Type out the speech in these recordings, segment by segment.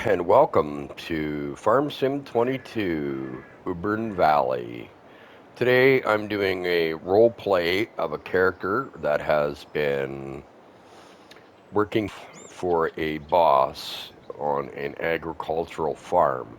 and welcome to Farm Sim 22, Ubern Valley. Today I'm doing a role play of a character that has been working for a boss on an agricultural farm.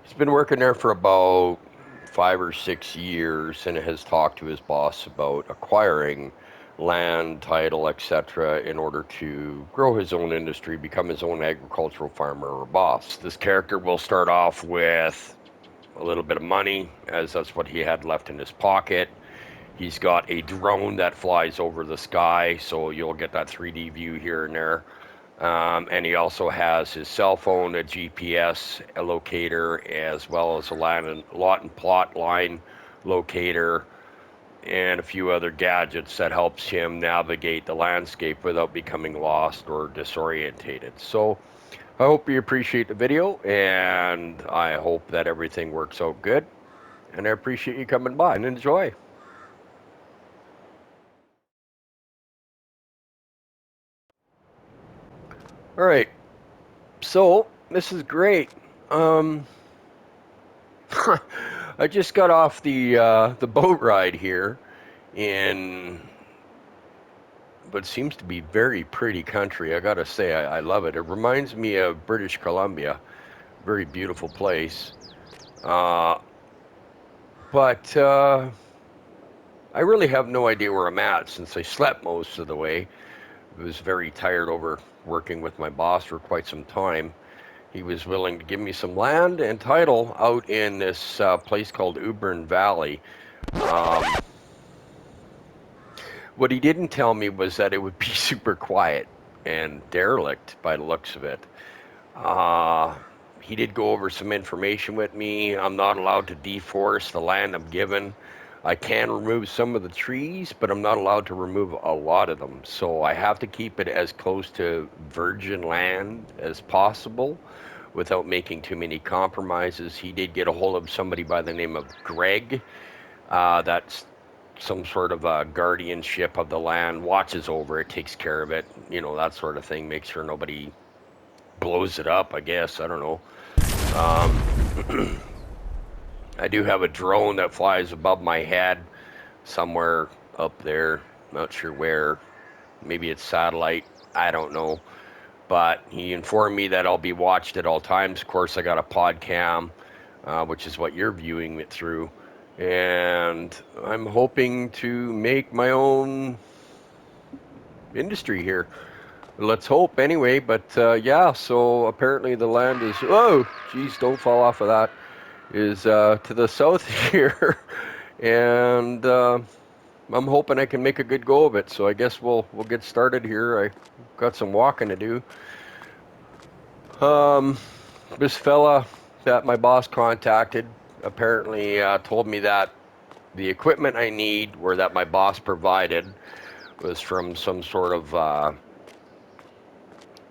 He's been working there for about 5 or 6 years and has talked to his boss about acquiring land, title, etc., in order to grow his own industry, become his own agricultural farmer or boss. This character will start off with a little bit of money, as that's what he had left in his pocket. He's got a drone that flies over the sky, so you'll get that 3D view here and there. And he also has his cell phone, a GPS locator, as well as a lot and plot line locator, and a few other gadgets that helps him navigate the landscape without becoming lost or disorientated. So I hope you appreciate the video, and I hope that everything works out good. And I appreciate you coming by and enjoy. All right, so this is great. Um, I just got off the boat ride here in what seems to be very pretty country. I gotta say, I love it. It reminds me of British Columbia, very beautiful place. Uh, but I really have no idea where I'm at since I slept most of the way. I was very tired over working with my boss for quite some time. He was willing to give me some land and title out in this place called Ubern Valley. Um, what he didn't tell me was that it would be super quiet and derelict by the looks of it. Uh, he did go over some information with me. I'm not allowed to deforest the land I'm given. I can remove some of the trees, but I'm not allowed to remove a lot of them. So I have to keep it as close to virgin land as possible without making too many compromises. He did get a hold of somebody by the name of Greg. That's some sort of a guardianship of the land, watches over it, takes care of it, that sort of thing, makes sure nobody blows it up, I guess. I don't know. I do have a drone that flies above my head somewhere up there. Not sure where. Maybe it's satellite. I don't know. But he informed me that I'll be watched at all times. Of course, I got a pod cam, which is what you're viewing it through. And I'm hoping to make my own industry here. Let's hope anyway. But yeah, so apparently the land is. Oh, geez, don't fall off of that. Is to the south here. And I'm hoping I can make a good go of it. So I guess we'll get started here. I got some walking to do. This fella that my boss contacted apparently told me that the equipment I need, or that my boss provided, was from some sort of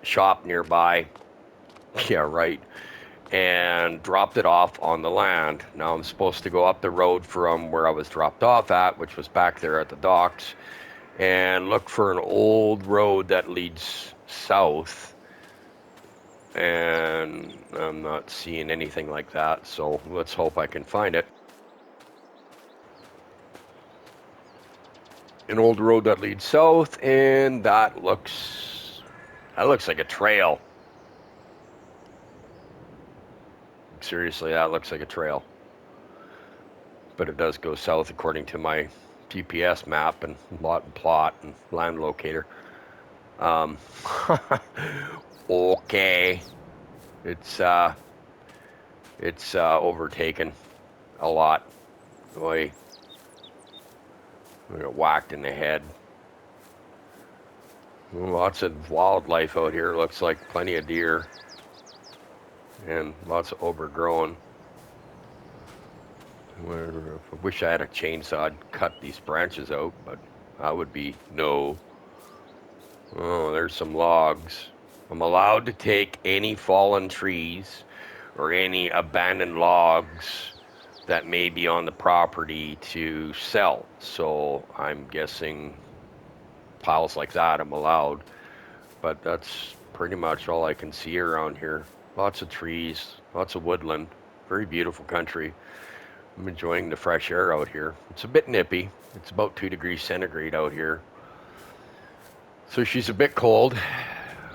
shop nearby. Yeah, right. And dropped it off on the land. Now I'm supposed to go up the road from where I was dropped off at, which was back there at the docks, and look for an old road that leads south. And I'm not seeing anything like that, so let's hope I can find it. An old road that leads south, and that looks like a trail. Seriously, that looks like a trail. But it does go south according to my GPS map and lot and plot and land locator. Um, okay, it's overtaken a lot. Boy, I got whacked in the head. Lots of wildlife out here. Looks like plenty of deer and lots of overgrown. I wish I had a chainsaw, I'd cut these branches out, but I would be no. Oh, there's some logs. I'm allowed to take any fallen trees or any abandoned logs that may be on the property to sell. So I'm guessing piles like that I'm allowed. But that's pretty much all I can see around here. Lots of trees, lots of woodland. Very beautiful country. I'm enjoying the fresh air out here. It's a bit nippy. It's about 2 degrees centigrade out here. So she's a bit cold.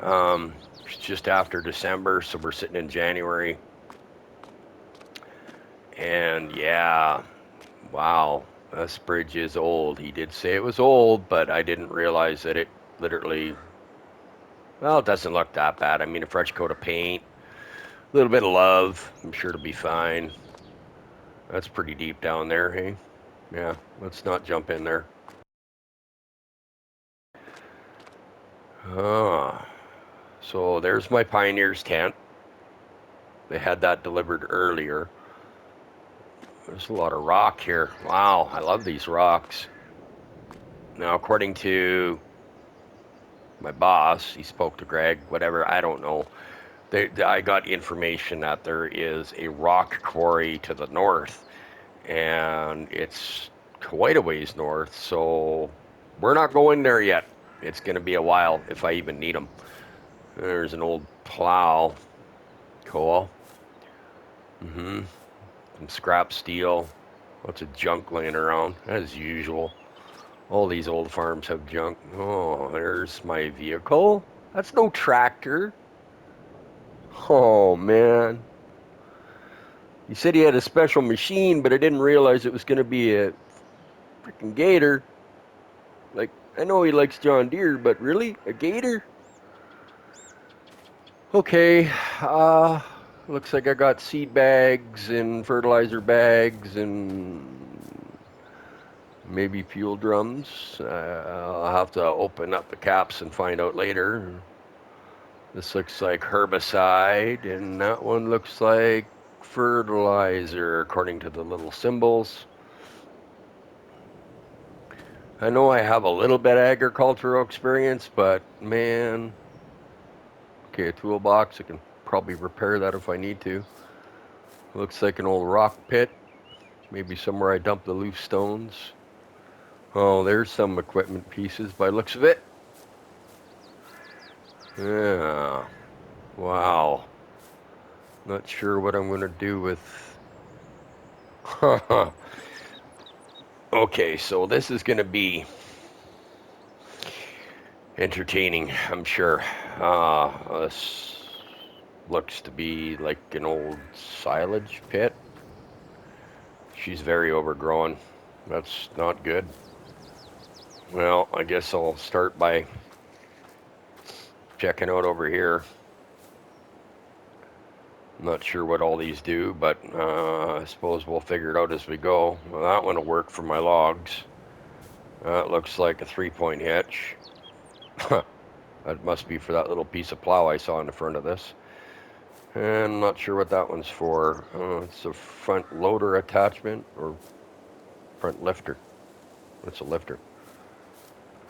It's just after December, so we're sitting in January. And yeah, wow, this bridge is old. He did say it was old, but I didn't realize that it literally, well, it doesn't look that bad. I mean, a fresh coat of paint, a little bit of love, I'm sure it'll be fine. That's pretty deep down there, hey? Yeah, let's not jump in there. Ah, so there's my Pioneer's tent. They had that delivered earlier. There's a lot of rock here. Wow, I love these rocks. Now, according to my boss, he spoke to Greg, whatever, I don't know. I got information that there is a rock quarry to the north, and it's quite a ways north, so we're not going there yet. It's going to be a while if I even need them. There's an old plow. Cool. Some scrap steel. Lots of junk laying around, as usual. All these old farms have junk. Oh, there's my vehicle. That's no tractor. Oh, man. He said he had a special machine, but I didn't realize it was going to be a freaking gator. Like, I know he likes John Deere, but really? A gator? Okay, looks like I got seed bags and fertilizer bags and maybe fuel drums. I'll have to open up the caps and find out later. This looks like herbicide, and that one looks like fertilizer, according to the little symbols. I know I have a little bit of agricultural experience, but man, okay, a toolbox, I can probably repair that if I need to. Looks like an old rock pit, maybe somewhere I dump the loose stones. Oh, there's some equipment pieces by looks of it. Yeah, wow. Not sure what I'm gonna do with. Okay, so this is gonna be entertaining, I'm sure. This looks to be like an old silage pit. She's very overgrown. That's not good. Well, I guess I'll start by checking out over here. I'm not sure what all these do, but I suppose we'll figure it out as we go. Well, that one will work for my logs. That looks like a 3-point hitch. That must be for that little piece of plow I saw in the front of this. And I'm not sure what that one's for. It's a front loader attachment or front lifter. It's a lifter.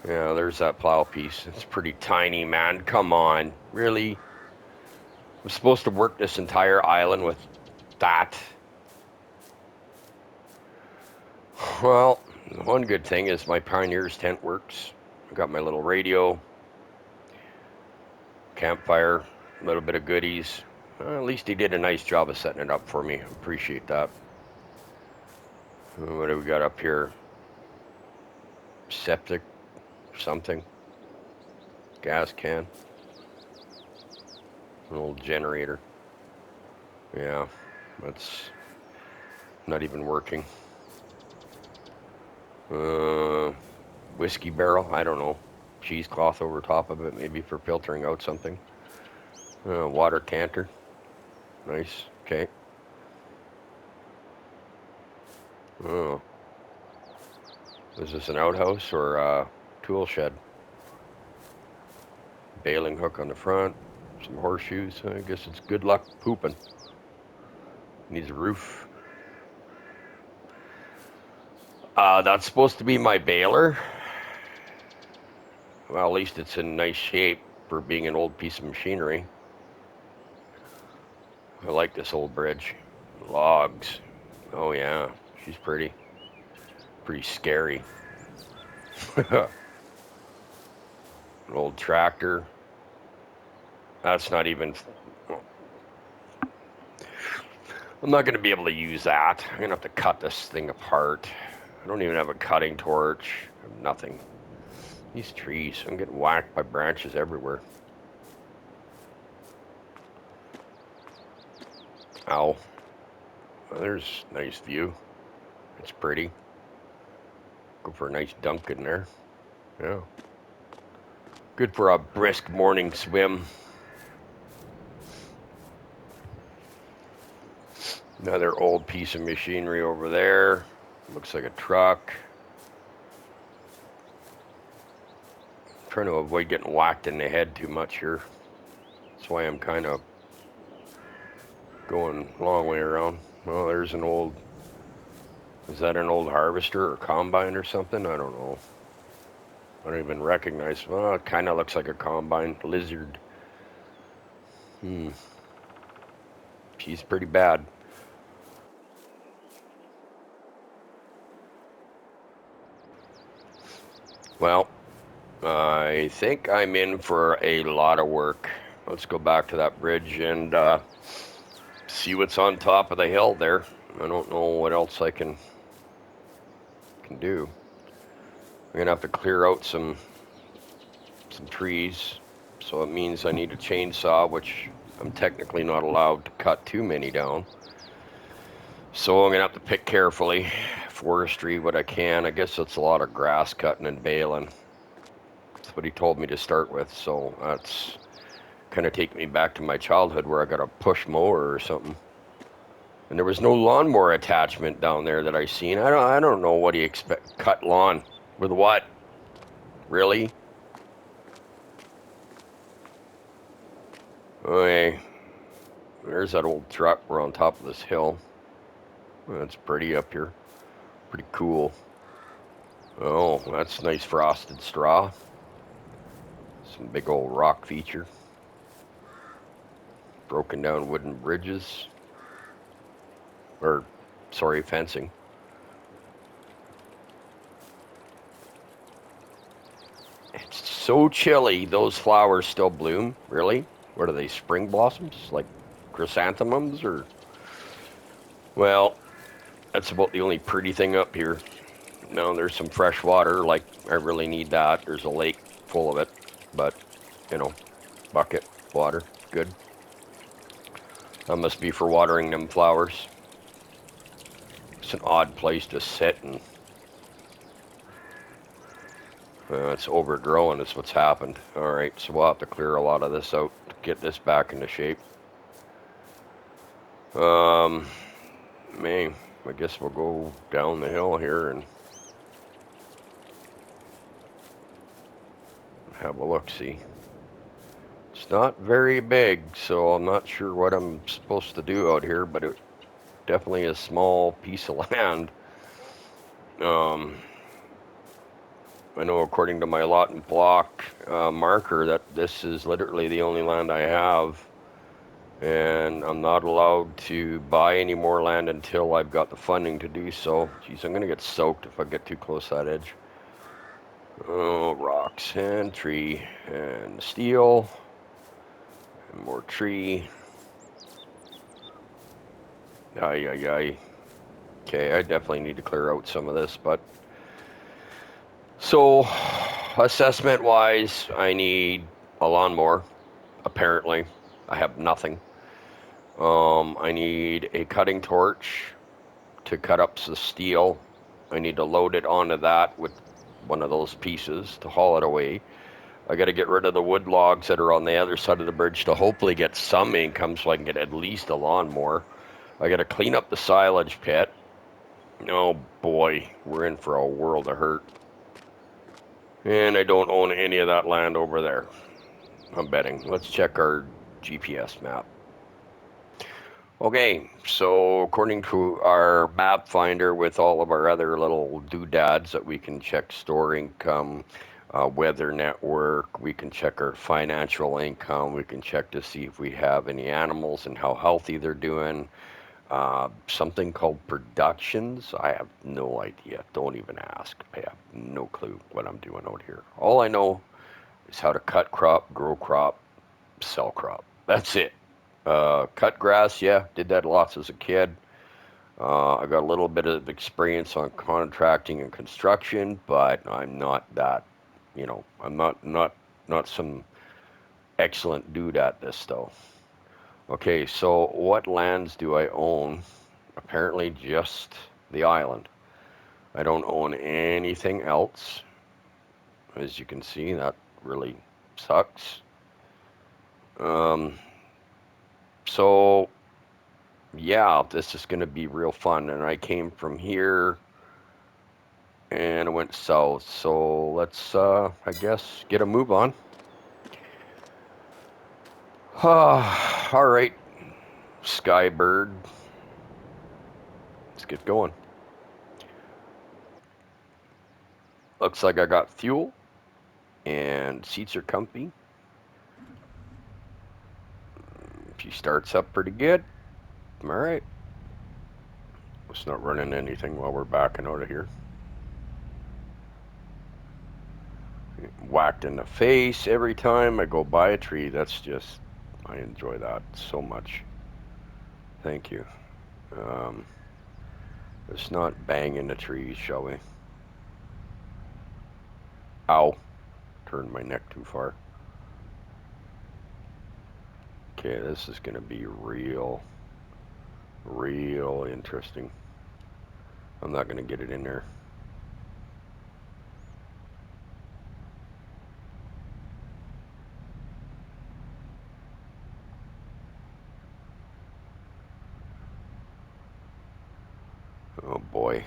Yeah, there's that plow piece. It's pretty tiny, man. Come on. Really? I'm supposed to work this entire island with that? Well, one good thing is my Pioneer's tent works. I got my little radio, campfire, a little bit of goodies. At least he did a nice job of setting it up for me. Appreciate that. What do we got up here? Septic, something. Gas can. An old generator. Yeah, that's not even working. Whiskey barrel, I don't know. Cheesecloth over top of it, maybe for filtering out something. Water canter. Nice. Okay. Oh. Is this an outhouse or a tool shed? Baling hook on the front. Some horseshoes. I guess it's good luck pooping. Needs a roof. That's supposed to be my baler. Well, at least it's in nice shape for being an old piece of machinery. I like this old bridge. Logs. Oh yeah, she's pretty. Pretty scary. An old tractor. That's not even... I'm not going to be able to use that. I'm going to have to cut this thing apart. I don't even have a cutting torch. Nothing. These trees, I'm getting whacked by branches everywhere. Ow. Well, there's a nice view. It's pretty. Go for a nice dunk in there. Yeah. Good for a brisk morning swim. Another old piece of machinery over there. Looks like a truck. Trying to avoid getting whacked in the head too much here. That's why I'm kind of going a long way around. Well, there's an old... Is that an old harvester or combine or something? I don't know. I don't even recognize... Well, it kind of looks like a combine. Lizard. She's pretty bad. Well, I think I'm in for a lot of work. Let's go back to that bridge and see what's on top of the hill there. I don't know what else I can do. I'm gonna have to clear out some trees, so it means I need a chainsaw, which I'm technically not allowed to cut too many down. So I'm gonna have to pick carefully. Forestry, what I can. I guess it's a lot of grass cutting and baling. That's what he told me to start with, so that's kind of taking me back to my childhood where I got a push mower or something. And there was no lawnmower attachment down there that I seen. I don't know what do you expect. Cut lawn with what? Really? Okay. There's that old truck. We're on top of this hill. That's pretty up here. Pretty cool. Oh, that's nice frosted straw. Some big old rock feature. Broken down wooden bridges. Or, sorry, fencing. It's so chilly, those flowers still bloom. Really? What are they, spring blossoms? Like chrysanthemums or... Well, that's about the only pretty thing up here. No, there's some fresh water, like I really need that. There's a lake full of it, but, you know, bucket water, good. That must be for watering them flowers. It's an odd place to sit, and it's overgrown is what's happened. All right, so we'll have to clear a lot of this out to get this back into shape. Man, I guess we'll go down the hill here and have a look-see. It's not very big, so I'm not sure what I'm supposed to do out here, but it definitely a small piece of land. I know according to my lot and block marker that this is literally the only land I have, and I'm not allowed to buy any more land until I've got the funding to do so. Geez, I'm gonna get soaked if I get too close to that edge. Oh, rocks and tree and steel and more tree. Ay, ay, ay. Okay, I definitely need to clear out some of this, but... So, assessment-wise, I need a lawnmower, apparently. I have nothing. I need a cutting torch to cut up the steel. I need to load it onto that with one of those pieces to haul it away. I got to get rid of the wood logs that are on the other side of the bridge to hopefully get some income so I can get at least a lawnmower. I got to clean up the silage pit. Oh boy, we're in for a world of hurt. And I don't own any of that land over there, I'm betting. Let's check our GPS map. Okay, so according to our map finder with all of our other little doodads that we can check store income, weather network, we can check our financial income, we can check to see if we have any animals and how healthy they're doing. Something called productions. I have no idea. Don't even ask. I have no clue what I'm doing out here. All I know is how to cut crop, grow crop, sell crop. That's it. Cut grass, yeah, did that lots as a kid. I got a little bit of experience on contracting and construction, but I'm not that, I'm not some excellent dude at this though. Okay, so what lands do I own? Apparently just the island. I don't own anything else. As you can see, that really sucks. Um, so yeah, this is going to be real fun. And I came from here and I went south. So let's, I guess, get a move on. All right, Skybird. Let's get going. Looks like I got fuel and seats are comfy. She starts up pretty good. All right. Let's not run into anything while we're backing out of here. Whacked in the face every time I go by a tree. That's just, I enjoy that so much. Thank you. Let's not bang into trees, shall we? Ow. Turned my neck too far. Okay, this is going to be real interesting. I'm not going to get it in there. Oh boy.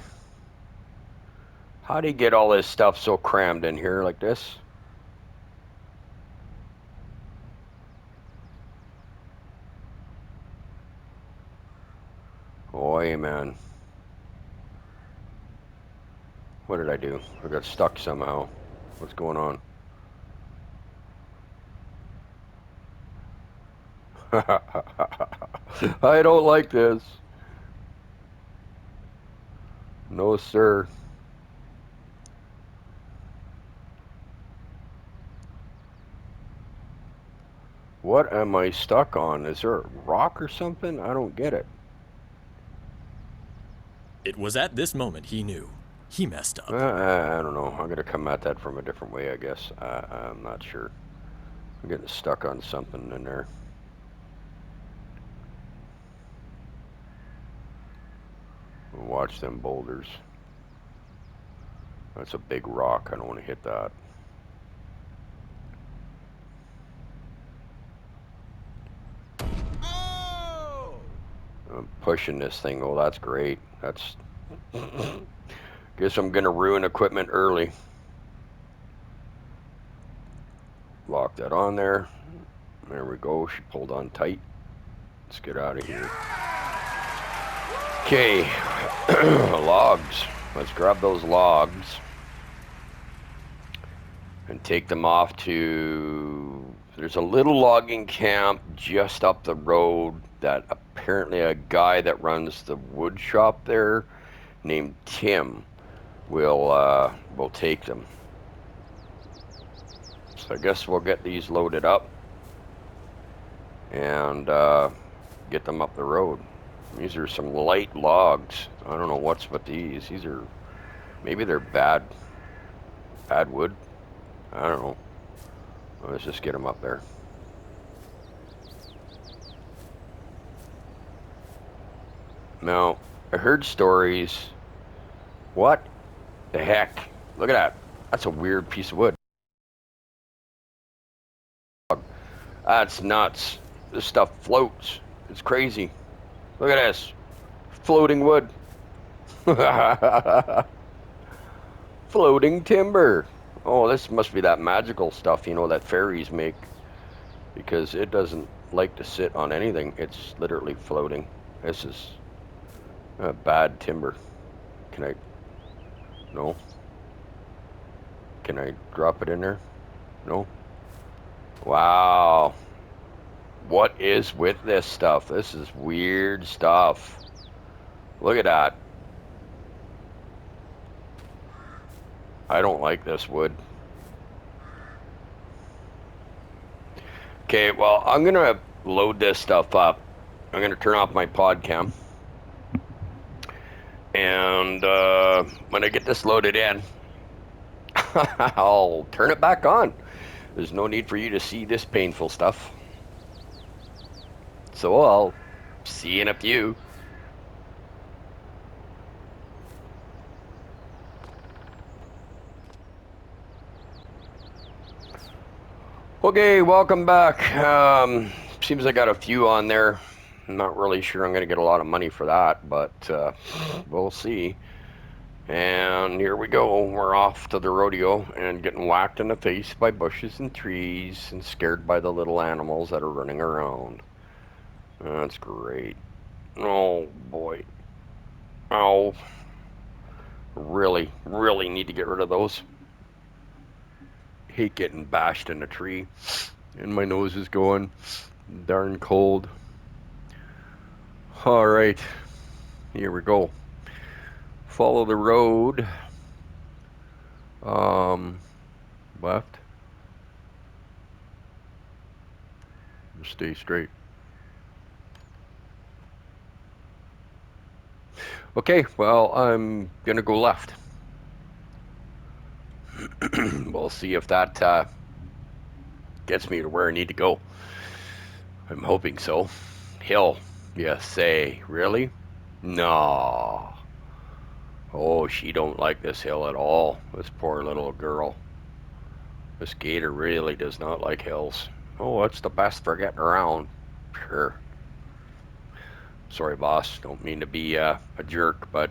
How do you get all this stuff so crammed in here like this? Boy, man. What did I do? I got stuck somehow. What's going on? I don't like this. No, sir. What am I stuck on? Is there a rock or something? I don't get it. It was at this moment he knew. He messed up. I don't know. I'm going to come at that from a different way, I guess. I'm not sure. I'm getting stuck on something in there. Watch them boulders. That's a big rock. I don't want to hit that. Oh! I'm pushing this thing. Oh, that's great. That's... Guess I'm going to ruin equipment early. Lock that on there. There we go. She pulled on tight. Let's get out of here. Okay. Logs. Let's grab those logs and take them off to... There's a little logging camp just up the road that apparently a guy that runs the wood shop there named Tim will take them. So I guess we'll get these loaded up and get them up the road. These are some light logs. I don't know what's with these. These are, maybe they're bad wood. I don't know. Let's just get them up there. Now, I heard stories. What the heck? Look at that. That's a weird piece of wood. That's nuts. This stuff floats. It's crazy. Look at this. Floating wood. Floating timber. Oh, this must be that magical stuff, that fairies make. Because it doesn't like to sit on anything. It's literally floating. This is bad timber. Can I? No. Can I drop it in there? No. Wow. What is with this stuff? This is weird stuff. Look at that. I don't like this wood. Okay, well, I'm gonna load this stuff up. I'm gonna turn off my pod cam, and when I get this loaded in, I'll turn it back on. There's no need for you to see this painful stuff. So I'll see you in a few. Okay, welcome back. Seems I got a few on there. I'm not really sure I'm gonna get a lot of money for that, but we'll see. And here we go. We're off to the rodeo and getting whacked in the face by bushes and trees and scared by the little animals that are running around. That's great. Oh boy. Oh, really, really need to get rid of those. Hate getting bashed in a tree. And my nose is going darn cold. All right, here we go. Follow the road. Um, Left. Stay straight. Okay, well, I'm gonna go left. We'll see if that gets me to where I need to go. I'm hoping so. Hill, you say? Really? No. Oh, she don't like this hill at all. This poor little girl. This gator really does not like hills. Oh, it's the best for getting around. Sure. Sorry, boss. Don't mean to be a jerk, but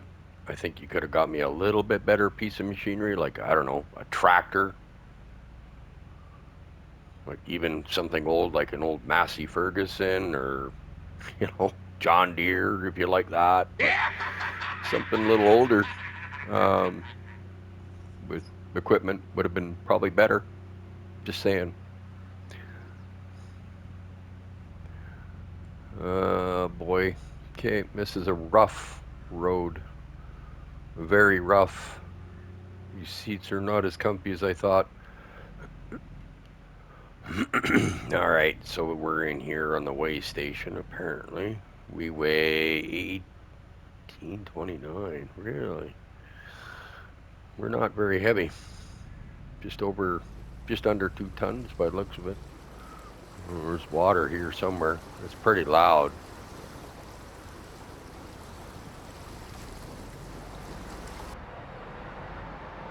I think you could have got me a little bit better piece of machinery, like, I don't know, a tractor. Like even something old, like an old Massey Ferguson, or, John Deere, if you like that. But something a little older, um, with equipment would have been probably better. Just saying. Boy. Okay, this is a rough road. Very rough. These seats are not as comfy as I thought. All right, so we're in here on the weigh station, apparently. We weigh 1829. Really? We're not very heavy. Just under 2 tons by the looks of it. Oh, there's water here somewhere. It's pretty loud.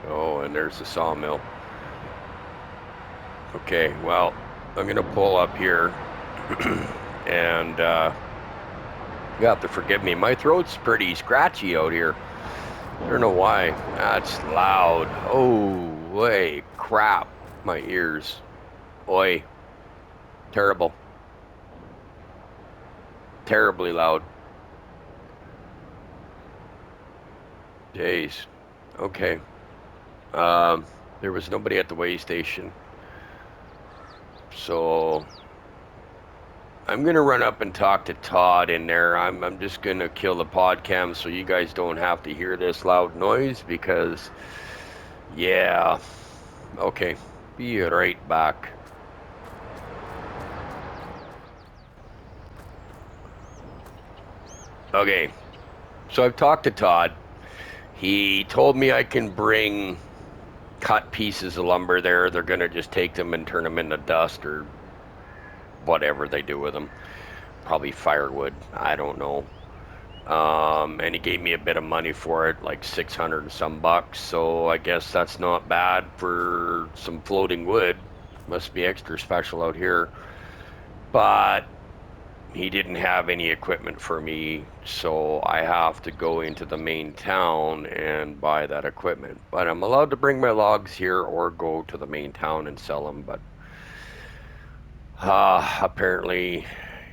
Oh, and there's the sawmill. Okay, well, I'm gonna pull up here, and you have to forgive me. My throat's pretty scratchy out here. I don't know why. That's loud. Oh, way crap. My ears. Oi. Terrible. Terribly loud. Jeez. Okay. There was nobody at the weigh station. So I'm gonna run up and talk to Todd in there. I'm just gonna kill the podcast so you guys don't have to hear this loud noise because, yeah. Okay, be right back. Okay, so I've talked to Todd. He told me I can bring cut pieces of lumber there. They're gonna just take them and turn them into dust or whatever they do with them. Probably firewood. I don't know. And he gave me a bit of money for it, like 600 and some bucks. So I guess that's not bad for some floating wood. Must be extra special out here. But he didn't have any equipment for me, so I have to go into the main town and buy that equipment. But I'm allowed to bring my logs here or go to the main town and sell them. But apparently,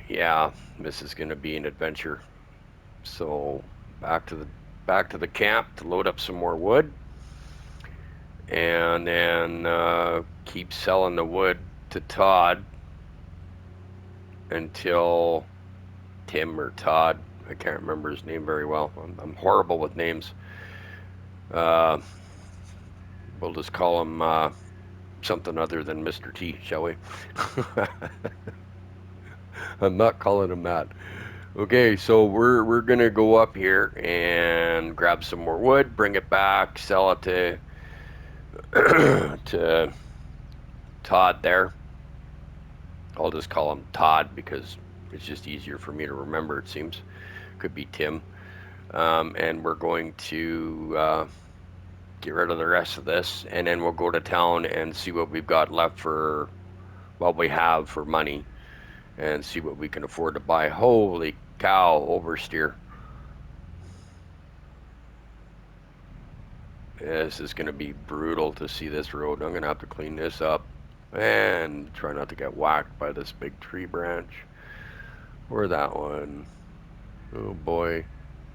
yeah, this is going to be an adventure. So back to the camp to load up some more wood, and then keep selling the wood to Todd until Tim or Todd. I can't remember his name very well. I'm horrible with names. We'll just call him something other than Mr. T, shall we? I'm not calling him that. Okay, so we're gonna go up here and grab some more wood, bring it back, sell it to to Todd there. I'll just call him Todd because it's just easier for me to remember. It seems could be Tim, and we're going to get rid of the rest of this, and then we'll go to town and see what we've got left for what we have for money, and see what we can afford to buy. Holy cow, oversteer. This is going to be brutal to see this road. I'm going to have to clean this up and try not to get whacked by this big tree branch or that one. Oh boy,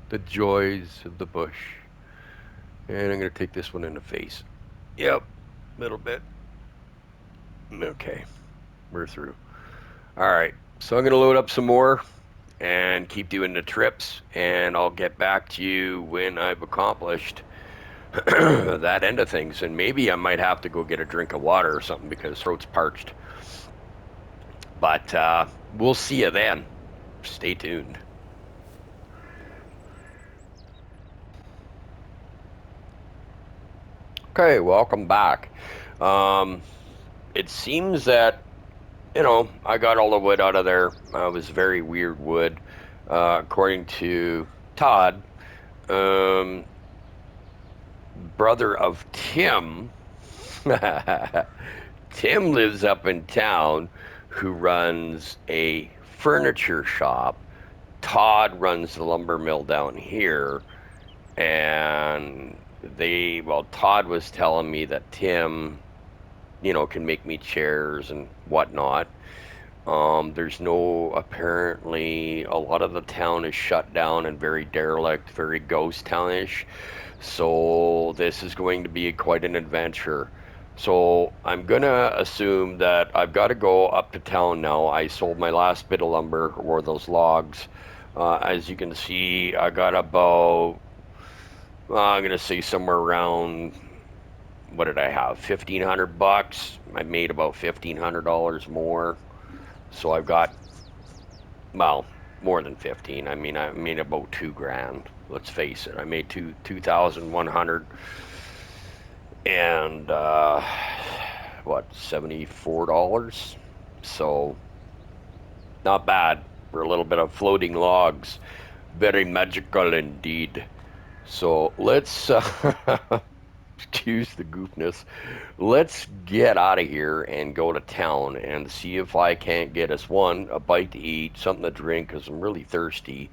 the joys of the bush. And I'm going to take this one in the face. Yep, little bit. Okay, we're through. All right, so I'm going to load up some more and keep doing the trips, and I'll get back to you when I've accomplished that end of things. And maybe I might have to go get a drink of water or something because throat's parched. But we'll see you then. Stay tuned. Okay, welcome back. It seems that, I got all the wood out of there. It was very weird wood. According to Todd, um, brother of Tim, Tim lives up in town who runs a furniture shop. Todd runs the lumber mill down here. And Todd was telling me that Tim, can make me chairs and whatnot. Apparently, a lot of the town is shut down and very derelict, very ghost townish. So this is going to be quite an adventure. So I'm gonna assume that I've got to go up to town now. I sold my last bit of lumber, or those logs. As you can see, I got about, I'm gonna say somewhere around, what did I have? $1,500. I made about $1,500 more. So I've got, well, more than 15. I mean, I made about 2 grand. Let's face it. I made 2,100 and what, $74. So not bad for a little bit of floating logs. Very magical indeed. So let's excuse the goofness. Let's get out of here and go to town and see if I can't get us one, a bite to eat, something to drink because I'm really thirsty,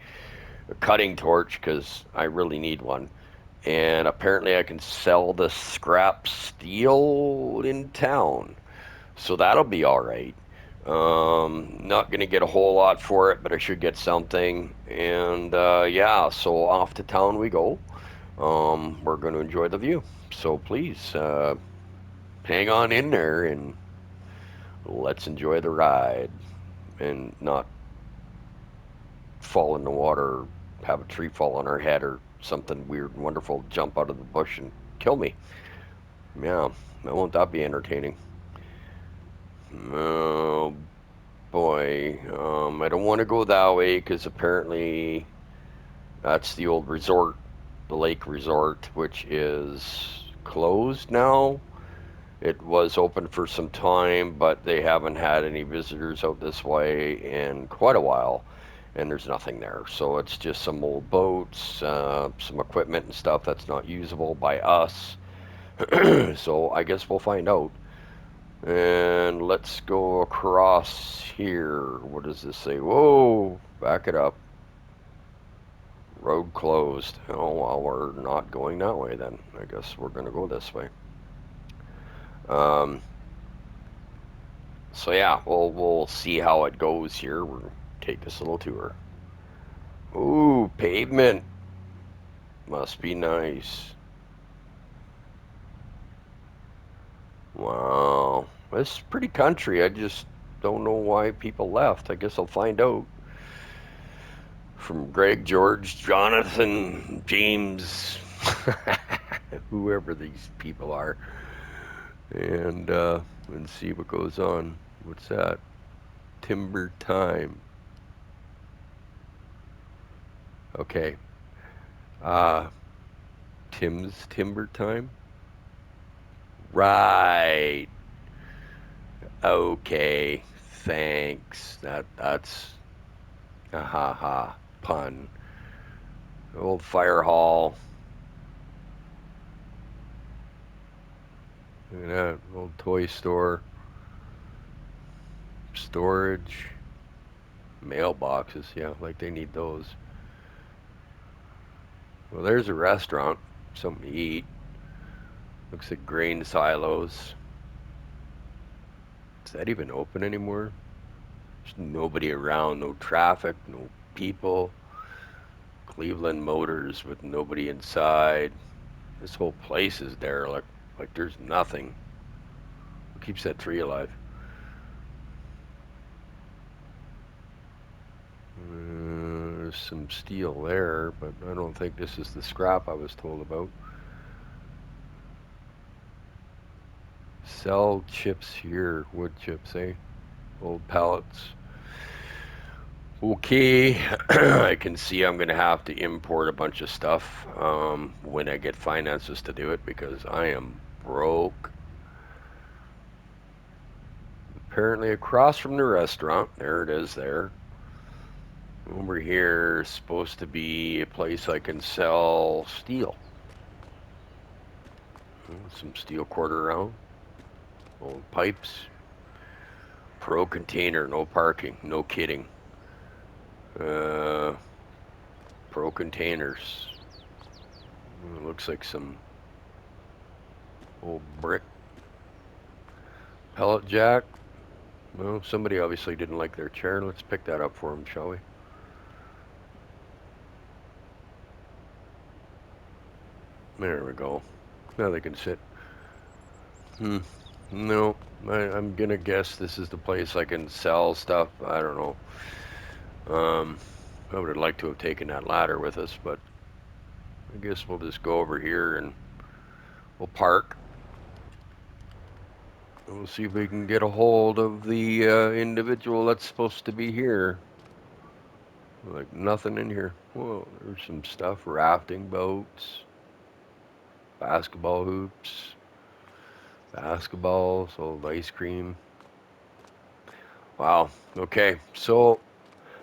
a cutting torch because I really need one. And apparently I can sell the scrap steel in town. So that'll be all right. Not going to get a whole lot for it, but I should get something. And yeah, so off to town we go. We're going to enjoy the view. So please hang on in there and let's enjoy the ride and not fall in the water or have a tree fall on our head or something weird and wonderful jump out of the bush and kill me. Yeah, won't that be entertaining? Oh boy, I don't want to go that way because apparently that's the old resort, the lake resort, which is closed now. It was open for some time, but they haven't had any visitors out this way in quite a while, and there's nothing there. So it's just some old boats, some equipment and stuff that's not usable by us. So I guess we'll find out. And let's go across here. What does this say? Whoa, back it up. Road closed. Oh, well, we're not going that way then. I guess we're going to go this way. So yeah, we'll see how it goes here. We'll take this little tour. Ooh, pavement. Must be nice. Wow. It's pretty country. I just don't know why people left. I guess I'll find out. From Greg, George, Jonathan, James, whoever these people are. and see what goes on. What's that? Timber time. Okay. Uh, Tim's timber time? Right. Okay. Thanks. That's a ha ha pun. Old fire hall. Look at that. Old toy store. Storage. Mailboxes. Yeah, like they need those. Well, there's a restaurant. Something to eat. Looks like grain silos. Is that even open anymore? There's nobody around. No traffic. No people. Cleveland Motors with nobody inside. This whole place is derelict. Like there's nothing. What keeps that tree alive? There's some steel there, but I don't think this is the scrap I was told about. Sell chips here. Wood chips, eh? Old pallets. Okay, I can see I'm going to have to import a bunch of stuff when I get finances to do it because I am broke. Apparently across from the restaurant, there it is there. Over here is supposed to be a place I can sell steel. Some steel cord around. Old pipes. Pro container, no parking, no kidding. Uh, Pro containers. Looks like some old brick. Pellet jack. Well, somebody obviously didn't like their chair. Let's pick that up for them, shall we? There we go. Now they can sit. No, I'm gonna guess this is the place I can sell stuff. I don't know. I would have liked to have taken that ladder with us, but I guess we'll just go over here and we'll park. And we'll see if we can get a hold of the individual that's supposed to be here. Like nothing in here. Whoa, there's some stuff. Rafting boats, basketball hoops, basketballs, old ice cream. Wow. Okay, so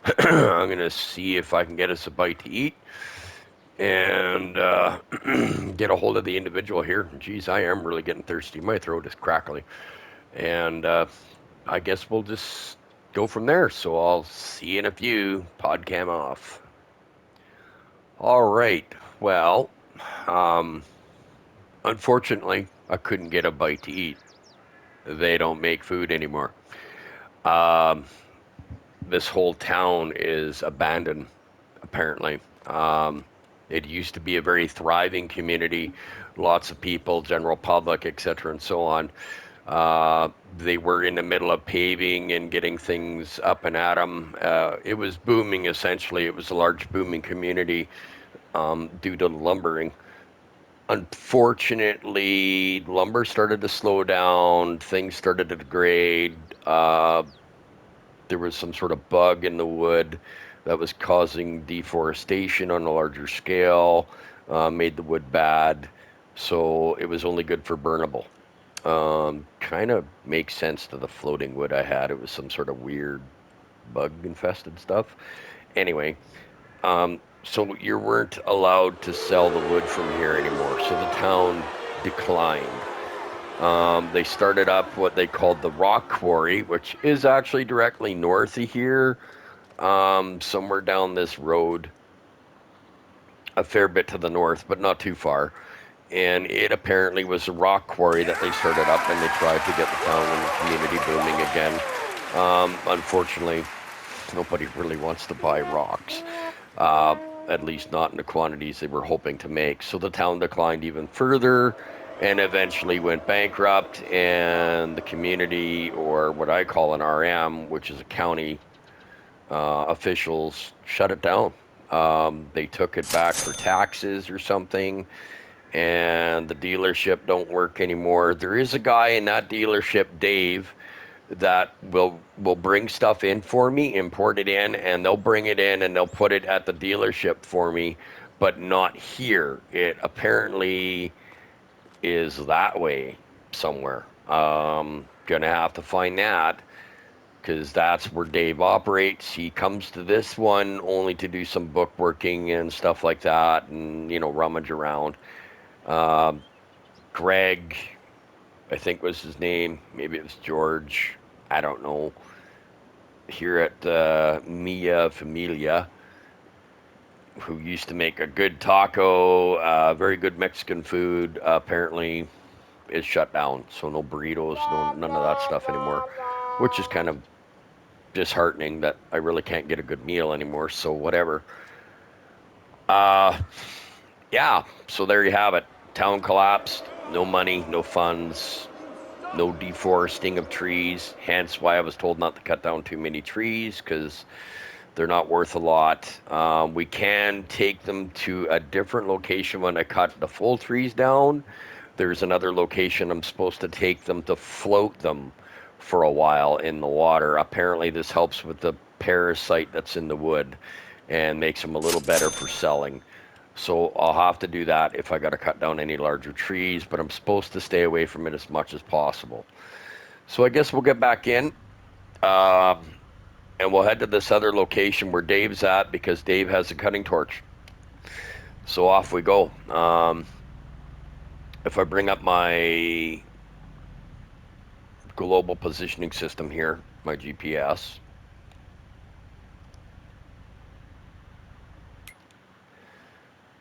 I'm gonna see if I can get us a bite to eat and get a hold of the individual here. Geez, I am really getting thirsty. My throat is crackly, and I guess we'll just go from there. So I'll see you in a few. Podcam off. All right. Well, um, unfortunately, I couldn't get a bite to eat. They don't make food anymore. Um, this whole town is abandoned, apparently. It used to be a very thriving community, lots of people, general public, etc., and so on. They were in the middle of paving and getting things up and at them. It was booming, essentially. It was a large booming community due to lumbering. Unfortunately, lumber started to slow down, things started to degrade. There was some sort of bug in the wood that was causing deforestation on a larger scale, made the wood bad, so it was only good for burnable. Kind of makes sense to the floating wood I had. It was some sort of weird bug infested stuff. Anyway, so you weren't allowed to sell the wood from here anymore. So the town declined. They started up what they called the Rock Quarry, which is actually directly north of here, somewhere down this road, a fair bit to the north, but not too far. And it apparently was a rock quarry that they started up, and they tried to get the town and the community booming again. Unfortunately, nobody really wants to buy rocks, at least not in the quantities they were hoping to make. So the town declined even further and eventually went bankrupt, and the community, or what I call an RM, which is a county, officials shut it down. They took it back for taxes or something, and the dealership don't work anymore. There is a guy in that dealership, Dave, that will bring stuff in for me, import it in, and they'll bring it in and they'll put it at the dealership for me, but not here. It apparently is that way somewhere. Gonna have to find that because that's where Dave operates. He comes to this one only to do some bookworking and stuff like that, and rummage around. Um, Greg, I think was his name. Maybe it was George. I don't know. Here at Mia Familia, who used to make a good taco, very good Mexican food, apparently is shut down. So no burritos, none of that stuff anymore, which is kind of disheartening that I really can't get a good meal anymore. So whatever. Uh, yeah. So there you have it. Town collapsed. No money, no funds, no deforesting of trees. Hence why I was told not to cut down too many trees because they're not worth a lot. We can take them to a different location when I cut the full trees down. There's another location I'm supposed to take them to float them for a while in the water. Apparently, this helps with the parasite that's in the wood and makes them a little better for selling. So I'll have to do that if I got to cut down any larger trees, but I'm supposed to stay away from it as much as possible. So I guess we'll get back in. Um, and we'll head to this other location where Dave's at because Dave has a cutting torch. So off we go. If I bring up my global positioning system here, my GPS,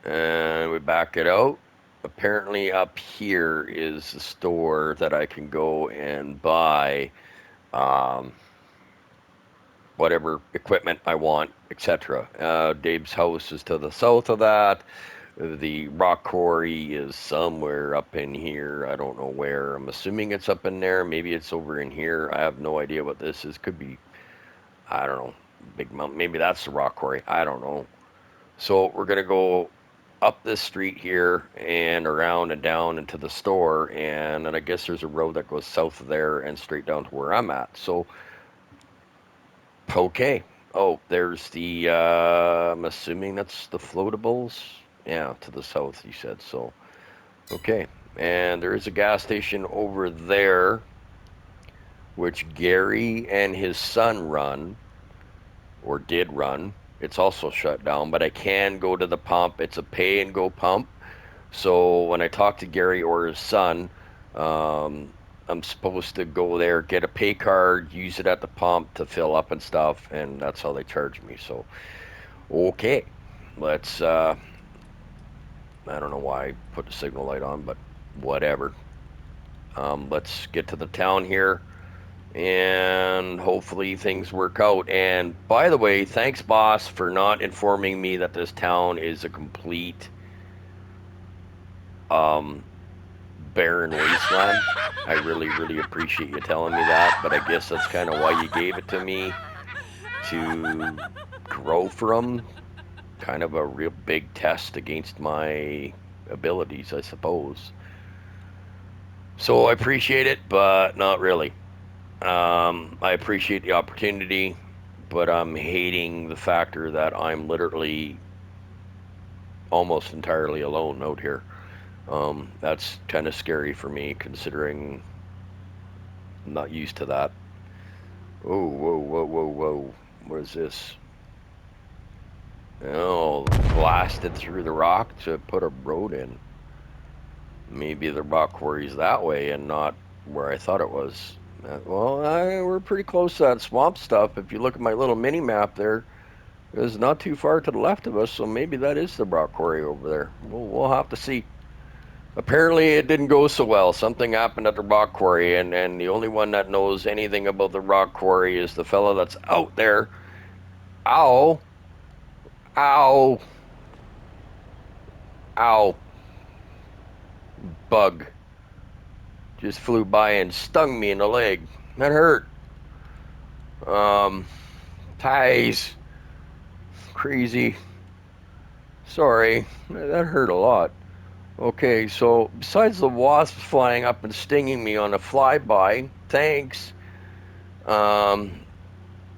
and we back it out, apparently up here is the store that I can go and buy um, whatever equipment I want, etc. Dave's house is to the south of that. The Rock Quarry is somewhere up in here. I don't know where. I'm assuming it's up in there. Maybe it's over in here. I have no idea what this is. Could be, I don't know, Big Mountain. Maybe that's the Rock Quarry. I don't know. So we're going to go up this street here and around and down into the store. And then I guess there's a road that goes south of there and straight down to where I'm at. So, okay. Oh, there's the, I'm assuming that's the floatables. Yeah, to the south, you said. So, okay. And there is a gas station over there, which Gary and his son run, or did run. It's also shut down, but I can go to the pump. It's a pay and go pump. So when I talk to Gary or his son, um, I'm supposed to go there, get a pay card, use it at the pump to fill up and stuff, and that's how they charge me. So, okay. Let's, I don't know why I put the signal light on, but whatever. Let's get to the town here and hopefully things work out. And by the way, thanks, boss, for not informing me that this town is a complete um, barren wasteland. I really, really appreciate you telling me that, but I guess that's kind of why you gave it to me to grow from. Kind of a real big test against my abilities, I suppose. So I appreciate it, but not really. I appreciate the opportunity, but I'm hating the factor that I'm literally almost entirely alone out here. That's kind of scary for me, considering I'm not used to that. Oh, whoa, whoa, whoa, whoa. What is this? Oh, blasted through the rock to put a road in. Maybe the rock quarry's that way and not where I thought it was. Well, we're pretty close to that swamp stuff. If you look at my little mini map there, it's not too far to the left of us, so maybe that is the rock quarry over there. We'll have to see. Apparently, it didn't go so well. Something happened at the rock quarry, and the only one that knows anything about the rock quarry is the fellow that's out there. Ow! Ow! Ow! Bug just flew by and stung me in the leg. That hurt. Um, ties. Crazy. Sorry. That hurt a lot. Okay, so besides the wasps flying up and stinging me on a flyby, thanks. Um,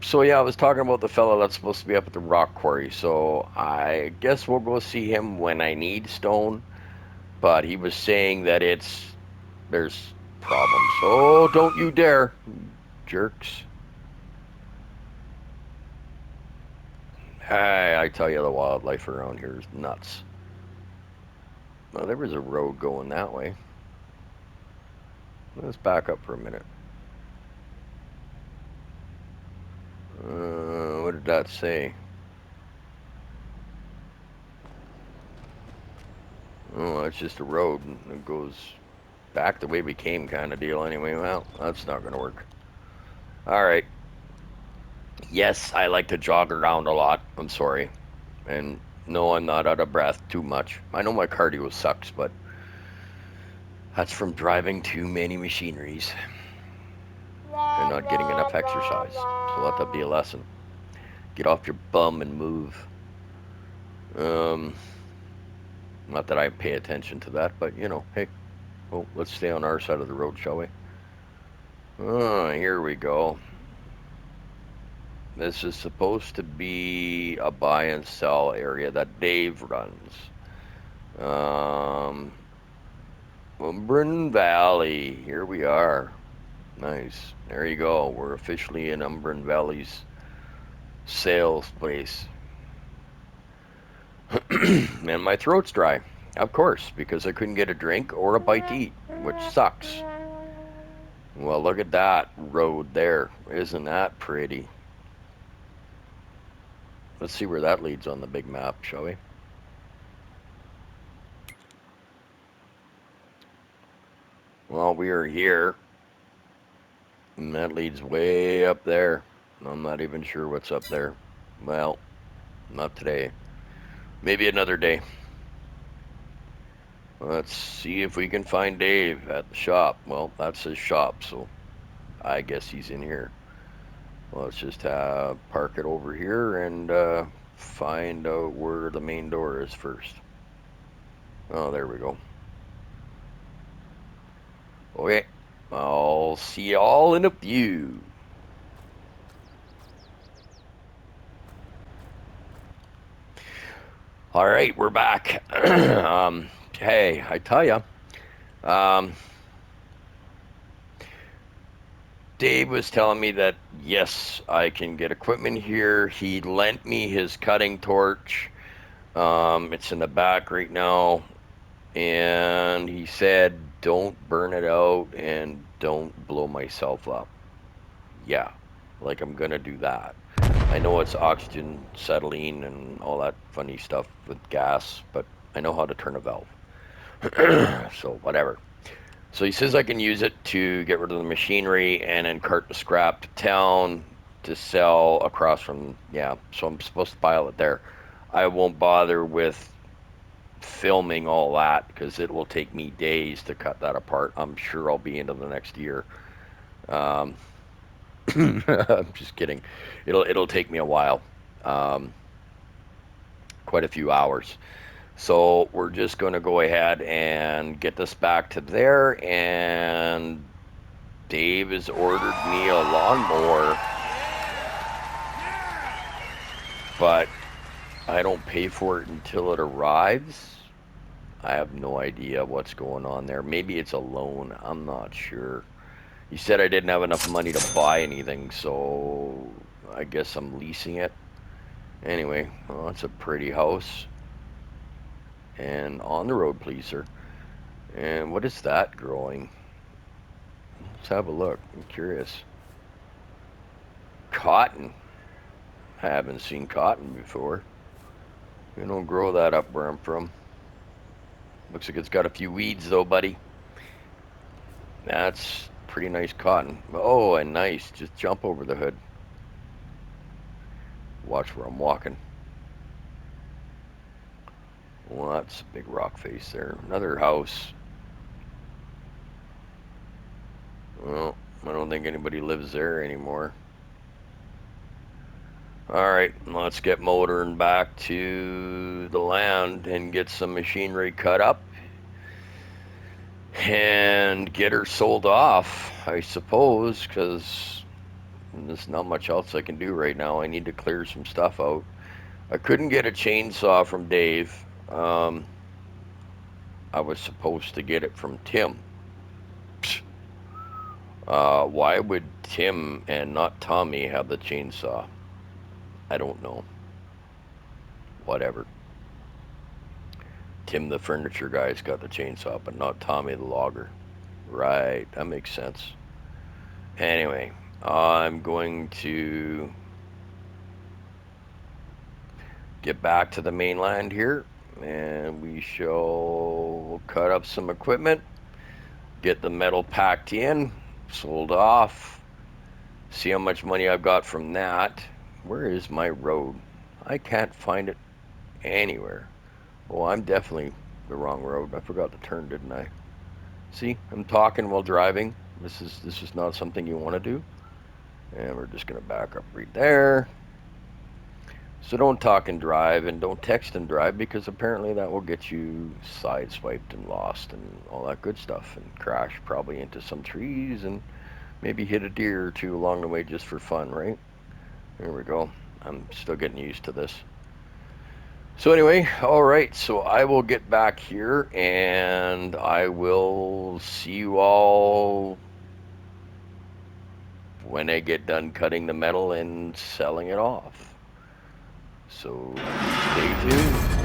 so yeah, I was talking about the fella that's supposed to be up at the Rock Quarry. So I guess we'll go see him when I need stone. But he was saying that there's problems. Oh, don't you dare, jerks! Hey, I tell you, the wildlife around here is nuts. Well, there was a road going that way. Let's back up for a minute. What did that say? Oh, it's just a road. And it goes back the way we came kind of deal anyway. Well, that's not going to work. All right. Yes, I like to jog around a lot. I'm sorry. And no, I'm not out of breath too much. I know my cardio sucks, but that's from driving too many machineries and not getting enough exercise. So let that be a lesson. Get off your bum and move. Um, Not that I pay attention to that, but hey, well, let's stay on our side of the road, shall we? Oh, here we go. This is supposed to be a buy and sell area that Dave runs. Um, Umbrin Valley. Here we are. Nice. There you go. We're officially in Umbrin Valley's sales place. And my throat's dry. Of course, because I couldn't get a drink or a bite to eat, which sucks. Well, look at that road there. Isn't that pretty? Let's see where that leads on the big map, shall we? Well, we are here, and that leads way up there. I'm not even sure what's up there. Well, not today. Maybe another day. Let's see if we can find Dave at the shop. Well, that's his shop, so I guess he's in here. Well, let's just park it over here and find out where the main door is first. Oh, there we go. Okay, I'll see y'all in a few. All right, we're back. Hey, I tell you, um, Dave was telling me that yes, I can get equipment here. He lent me his cutting torch. It's in the back right now, and he said, "Don't burn it out and don't blow myself up." Yeah, like I'm gonna do that. I know it's oxygen, acetylene, and all that funny stuff with gas, but I know how to turn a valve. So whatever. So he says I can use it to get rid of the machinery and then cart the scrap to town to sell across from, yeah. So I'm supposed to pile it there. I won't bother with filming all that because it will take me days to cut that apart. I'm sure I'll be into the next year. Um, I'm just kidding. It'll take me a while, um, quite a few hours. So we're just going to go ahead and get this back to there. And Dave has ordered me a lawnmower, but I don't pay for it until it arrives. I have no idea what's going on there. Maybe it's a loan. I'm not sure. He said I didn't have enough money to buy anything, so I guess I'm leasing it. Anyway, well, it's a pretty house and on the road pleaser. And what is that growing? Let's have a look. I'm curious. Cotton. I haven't seen cotton before. We don't grow that up where I'm from. Looks like it's got a few weeds though, buddy. That's pretty nice cotton. Oh, and nice. Just jump over the hood. Watch where I'm walking. Well, that's a big rock face there. Another house. Well, I don't think anybody lives there anymore. All right, let's get motoring back to the land and get some machinery cut up and get her sold off, I suppose, because there's not much else I can do right now. I need to clear some stuff out. I couldn't get a chainsaw from Dave. I was supposed to get it from Tim. Why would Tim and not Tommy have the chainsaw? I don't know. Whatever. Tim, the furniture guy's got the chainsaw, but not Tommy, the logger. Right, that makes sense. Anyway, I'm going to get back to the mainland here, and we shall cut up some equipment, get the metal packed in, sold off, see how much money I've got from that. Where is my road? I can't find it anywhere. Oh, I'm definitely the wrong road. I forgot to turn, didn't I? See, I'm talking while driving. This is not something you want to do. And we're just gonna back up right there. So don't talk and drive, and don't text and drive, because apparently that will get you sideswiped and lost and all that good stuff, and crash probably into some trees and maybe hit a deer or two along the way just for fun, right? There we go. I'm still getting used to this. So anyway, all right, so I will get back here and I will see you all when I get done cutting the metal and selling it off. So stay tuned.